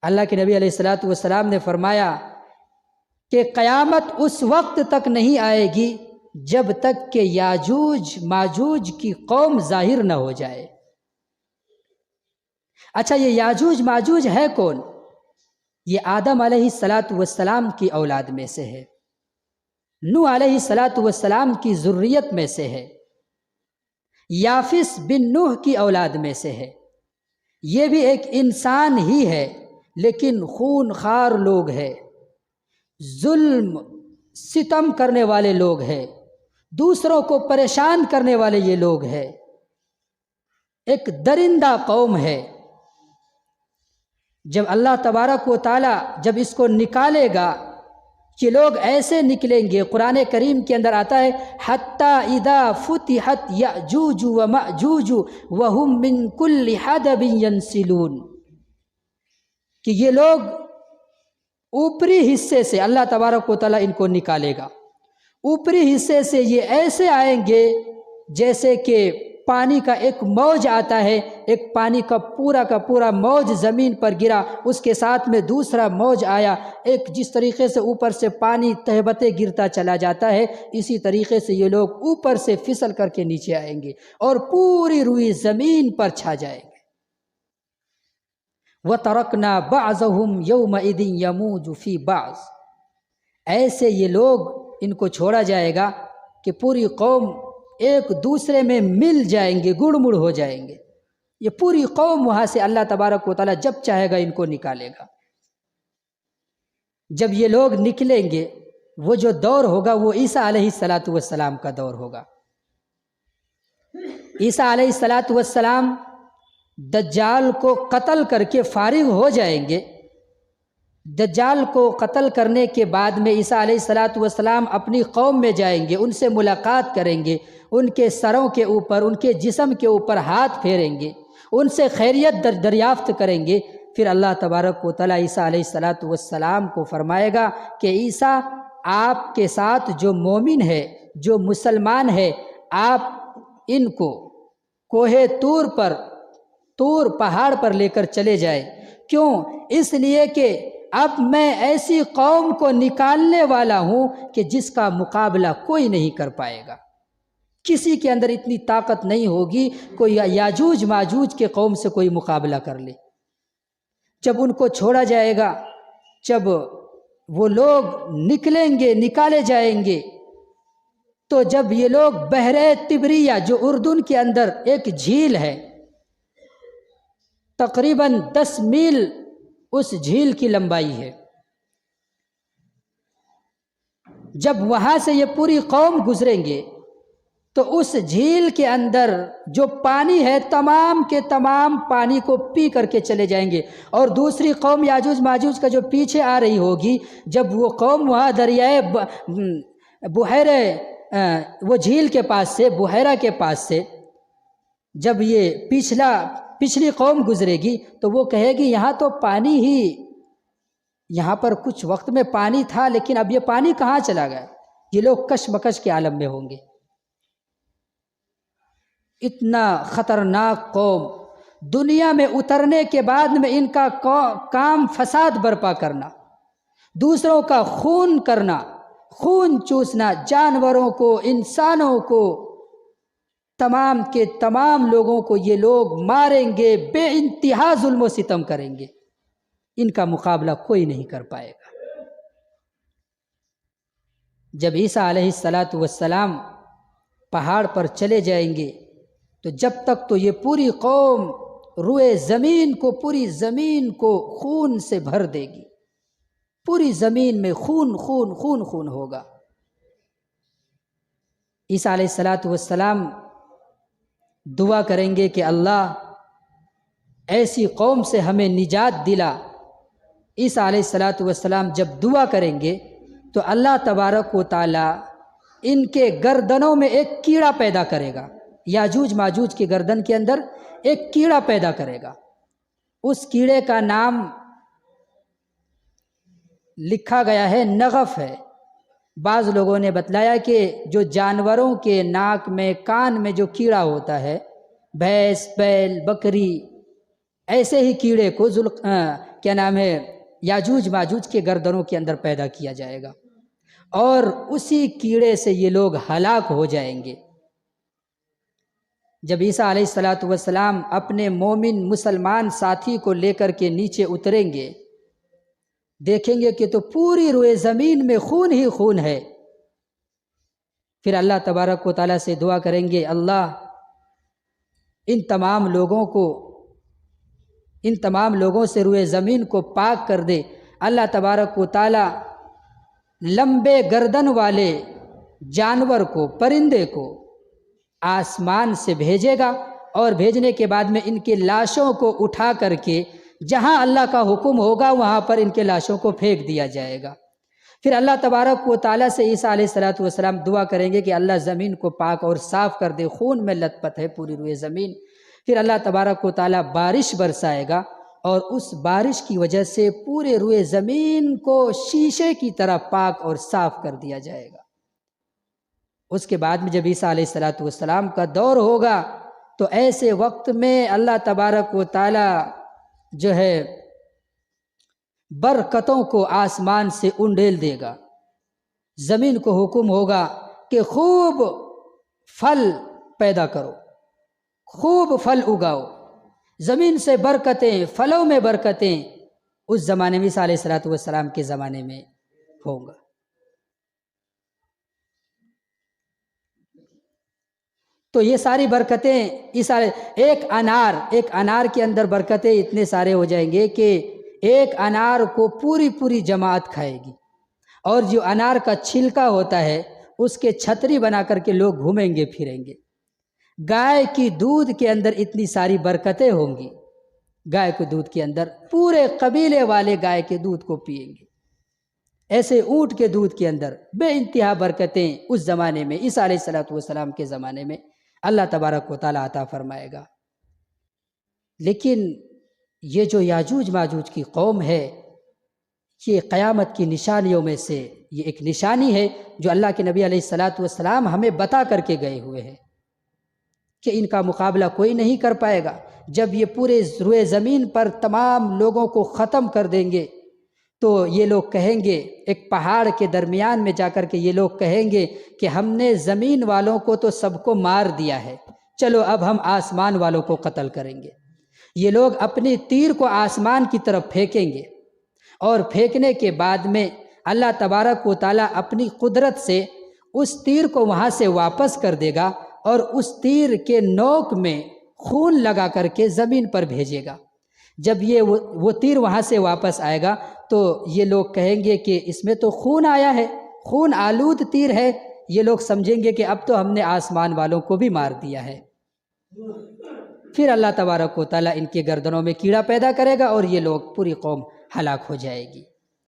اللہ کے نبی علیہ الصلوۃ والسلام نے فرمایا کہ قیامت اس وقت تک نہیں آئے گی جب تک کہ یاجوج ماجوج کی قوم ظاہر نہ ہو جائے۔ اچھا، یہ یاجوج ماجوج ہے کون؟ یہ آدم علیہ الصلوۃ والسلام کی اولاد میں سے ہے، نوح علیہ الصلوۃ والسلام کی ذریت میں سے ہے، یافس بن نوح کی اولاد میں سے ہے۔ یہ بھی ایک انسان ہی ہے لیکن خون خوار لوگ ہیں، ظلم ستم کرنے والے لوگ ہیں، دوسروں کو پریشان کرنے والے یہ لوگ ہیں، ایک درندہ قوم ہے۔ جب اللہ تبارک و تعالی جب اس کو نکالے گا، کہ لوگ ایسے نکلیں گے، قرآن کریم کے اندر آتا ہے حَتَّى اِذَا فُتِحَتْ يَأْجُوجُ وَمَأْجُوجُ وَهُمْ مِنْ كُلِّ حَدَبٍ يَنْسِلُونَ، کہ یہ لوگ اوپری حصے سے اللہ تبارک و تعالیٰ ان کو نکالے گا، اوپری حصے سے یہ ایسے آئیں گے جیسے کہ پانی کا ایک موج آتا ہے، ایک پانی کا پورا موج زمین پر گرا، اس کے ساتھ میں دوسرا موج آیا، ایک جس طریقے سے اوپر سے پانی تہبتے گرتا چلا جاتا ہے، اسی طریقے سے یہ لوگ اوپر سے پھسل کر کے نیچے آئیں گے اور پوری روئی زمین پر چھا جائیں گے۔ وَتَرَكْنَا بَعْضَهُمْ يَوْمَئِذٍ يَمُوجُ فِي بَعْضٍ، ایسے یہ لوگ ان کو چھوڑا جائے گا کہ پوری قوم ایک دوسرے میں مل جائیں گے، گڑ مڑ ہو جائیں گے۔ یہ پوری قوم وہاں سے اللہ تبارک و تعالیٰ جب چاہے گا ان کو نکالے گا۔ جب یہ لوگ نکلیں گے، وہ جو دور ہوگا وہ عیسیٰ علیہ الصلوۃ والسلام کا دور ہوگا۔ عیسیٰ علیہ الصلوۃ والسلام دجال کو قتل کر کے فارغ ہو جائیں گے۔ دجال کو قتل کرنے کے بعد میں عیسیٰ علیہ الصلوۃ والسلام اپنی قوم میں جائیں گے، ان سے ملاقات کریں گے، ان کے سروں کے اوپر، ان کے جسم کے اوپر ہاتھ پھیریں گے، ان سے خیریت دریافت کریں گے۔ پھر اللہ تبارک و تعالیٰ عیسیٰ علیہ الصلوۃ والسلام کو فرمائے گا کہ عیسیٰ، آپ کے ساتھ جو مومن ہے، جو مسلمان ہے، آپ ان کو کوہ طور پہاڑ پر لے کر چلے جائیں۔ کیوں؟ اس لیے کہ اب میں ایسی قوم کو نکالنے والا ہوں کہ جس کا مقابلہ کوئی نہیں کر پائے گا، کسی کے اندر اتنی طاقت نہیں ہوگی کوئی یاجوج ماجوج کے قوم سے کوئی مقابلہ کر لے۔ جب ان کو چھوڑا جائے گا، جب وہ لوگ نکلیں گے، نکالے جائیں گے، تو جب یہ لوگ بحر طبریہ جو اردن کے اندر ایک جھیل ہے، تقریباً 10 میل اس جھیل کی لمبائی ہے، جب وہاں سے یہ پوری قوم گزریں گے تو اس جھیل کے اندر جو پانی ہے تمام کے تمام پانی کو پی کر کے چلے جائیں گے، اور دوسری قوم یاجوج ماجوج کا جو پیچھے آ رہی ہوگی، جب وہ قوم وہاں دریائے بحیرہ وہ جھیل کے پاس سے، بحیرہ کے پاس سے جب یہ پچھلی قوم گزرے گی تو وہ کہے گی یہاں تو پانی ہی، یہاں پر کچھ وقت میں پانی تھا لیکن اب یہ پانی کہاں چلا گیا؟ یہ لوگ کشمکش کے عالم میں ہوں گے۔ اتنا خطرناک قوم، دنیا میں اترنے کے بعد میں ان کا کام فساد برپا کرنا، دوسروں کا خون کرنا، خون چوسنا، جانوروں کو، انسانوں کو، تمام کے تمام لوگوں کو یہ لوگ ماریں گے، بے انتہا ظلم و ستم کریں گے، ان کا مقابلہ کوئی نہیں کر پائے گا۔ جب عیسیٰ علیہ الصلوۃ والسلام پہاڑ پر چلے جائیں گے تو جب تک تو یہ پوری قوم روئے زمین کو، پوری زمین کو خون سے بھر دے گی، پوری زمین میں خون خون خون خون ہوگا۔ عیسیٰ علیہ الصلوۃ والسلام دعا کریں گے کہ اللہ ایسی قوم سے ہمیں نجات دلا۔ عیسیٰ علیہ الصلوۃ والسلام جب دعا کریں گے تو اللہ تبارک و تعالی ان کے گردنوں میں ایک کیڑا پیدا کرے گا، یاجوج ماجوج کی گردن کے اندر ایک کیڑا پیدا کرے گا۔ اس کیڑے کا نام لکھا گیا ہے نغف ہے۔ بعض لوگوں نے بتلایا کہ جو جانوروں کے ناک میں، کان میں جو کیڑا ہوتا ہے، بھینس، بیل، بکری، ایسے ہی کیڑے کو کیا نام ہے یاجوج ماجوج کے گردنوں کے اندر پیدا کیا جائے گا، اور اسی کیڑے سے یہ لوگ ہلاک ہو جائیں گے۔ جب عیسیٰ علیہ السلام اپنے مومن مسلمان ساتھی کو لے کر کے نیچے اتریں گے، دیکھیں گے کہ تو پوری روئے زمین میں خون ہی خون ہے۔ پھر اللہ تبارک و تعالیٰ سے دعا کریں گے، اللہ ان تمام لوگوں سے روئے زمین کو پاک کر دے۔ اللہ تبارک و تعالیٰ لمبے گردن والے جانور کو، پرندے کو آسمان سے بھیجے گا، اور بھیجنے کے بعد میں ان کے لاشوں کو اٹھا کر کے جہاں اللہ کا حکم ہوگا وہاں پر ان کے لاشوں کو پھینک دیا جائے گا۔ پھر اللہ تبارک و تعالیٰ سے عیسیٰ علیہ السلام دعا کریں گے کہ اللہ زمین کو پاک اور صاف کر دے، خون میں لت پت ہے پوری روئے زمین۔ پھر اللہ تبارک و تعالیٰ بارش برسائے گا، اور اس بارش کی وجہ سے پورے روئے زمین کو شیشے کی طرح پاک اور صاف کر دیا جائے گا۔ اس کے بعد میں جب عیسیٰ علیہ السلام کا دور ہوگا تو ایسے وقت میں اللہ تبارک و تعالیٰ جو ہے برکتوں کو آسمان سے انڈیل دے گا۔ زمین کو حکم ہوگا کہ خوب پھل پیدا کرو، خوب پھل اگاؤ، زمین سے برکتیں، پھلوں میں برکتیں اس زمانے میں عیسیٰ علیہ السلام کے زمانے میں ہوں گا۔ تو یہ ساری برکتیں ایک انار کے اندر برکتیں اتنے سارے ہو جائیں گے کہ ایک انار کو پوری جماعت کھائے گی، اور جو انار کا چھلکا ہوتا ہے اس کے چھتری بنا کر کے لوگ گھومیں گے پھریں گے۔ گائے کی دودھ کے اندر اتنی ساری برکتیں ہوں گی، گائے کے دودھ کے اندر پورے قبیلے والے گائے کے دودھ کو پئیں گے۔ ایسے اونٹ کے دودھ کے اندر بے انتہا برکتیں اس زمانے میں عیسیٰ علیہ السلام کے زمانے میں اللہ تبارک و تعالیٰ عطا فرمائے گا۔ لیکن یہ جو یاجوج ماجوج کی قوم ہے، یہ قیامت کی نشانیوں میں سے یہ ایک نشانی ہے جو اللہ کے نبی علیہ السلام ہمیں بتا کر کے گئے ہوئے ہیں کہ ان کا مقابلہ کوئی نہیں کر پائے گا۔ جب یہ پورے روئے زمین پر تمام لوگوں کو ختم کر دیں گے تو یہ لوگ کہیں گے، ایک پہاڑ کے درمیان میں جا کر کے یہ لوگ کہیں گے کہ ہم نے زمین والوں کو تو سب کو مار دیا ہے، چلو اب ہم آسمان والوں کو قتل کریں گے۔ یہ لوگ اپنی تیر کو آسمان کی طرف پھینکیں گے، اور پھینکنے کے بعد میں اللہ تبارک و تعالیٰ اپنی قدرت سے اس تیر کو وہاں سے واپس کر دے گا، اور اس تیر کے نوک میں خون لگا کر کے زمین پر بھیجے گا۔ جب یہ وہ تیر وہاں سے واپس آئے گا تو یہ لوگ کہیں گے کہ اس میں تو خون آیا ہے، خون آلود تیر ہے۔ یہ لوگ سمجھیں گے کہ اب تو ہم نے آسمان والوں کو بھی مار دیا ہے۔ پھر اللہ تبارک و تعالیٰ ان کے گردنوں میں کیڑا پیدا کرے گا، اور یہ لوگ پوری قوم ہلاک ہو جائے گی۔